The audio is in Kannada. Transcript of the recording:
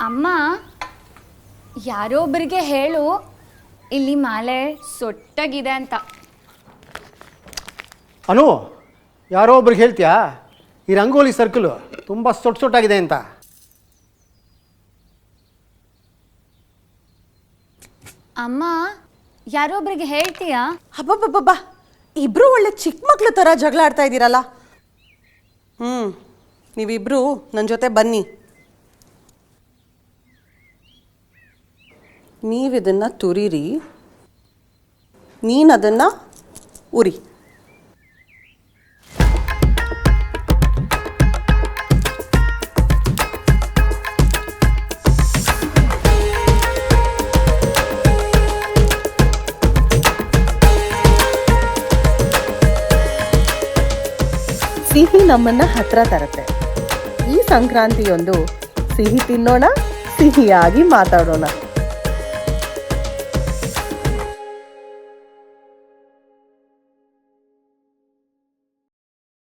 ಅಮ್ಮ ಯಾರೋ ಒಬ್ಬರಿಗೆ ಹೇಳು ಇಲ್ಲಿ ಮಾಲೆ ಸೊಟ್ಟಾಗಿದೆ ಅಂತ. ಅನು, ಯಾರೋ ಒಬ್ರಿಗೆ ಹೇಳ್ತೀಯಾ ಈ ರಂಗೋಲಿ ಸರ್ಕಲು ತುಂಬ ಸೊಟ್ಟಾಗಿದೆ ಅಂತ? ಅಮ್ಮ ಯಾರೋ ಒಬ್ಬರಿಗೆ ಹೇಳ್ತೀಯಾ? ಹಬ್ಬಬ್ಬಬ್ಬಾ, ಇಬ್ರು ಒಳ್ಳೆ ಚಿಕ್ಕ ಮಕ್ಳು ಥರ ಜಗಳ ಆಡ್ತಾ ಇದ್ದೀರಲ್ಲ. ನೀವಿಬ್ರು ನನ್ನ ಜೊತೆ ಬನ್ನಿ. ನೀವಿದನ್ನು ತುರಿರಿ, ನೀನದನ್ನು ಉರಿ. ಸಿಹಿ ನಮ್ಮನ್ನ ಹತ್ರ ತರುತ್ತೆ. ಈ ಸಂಕ್ರಾಂತಿಯೊಂದು ಸಿಹಿ ತಿನ್ನೋಣ, ಸಿಹಿಯಾಗಿ ಮಾತಾಡೋಣ.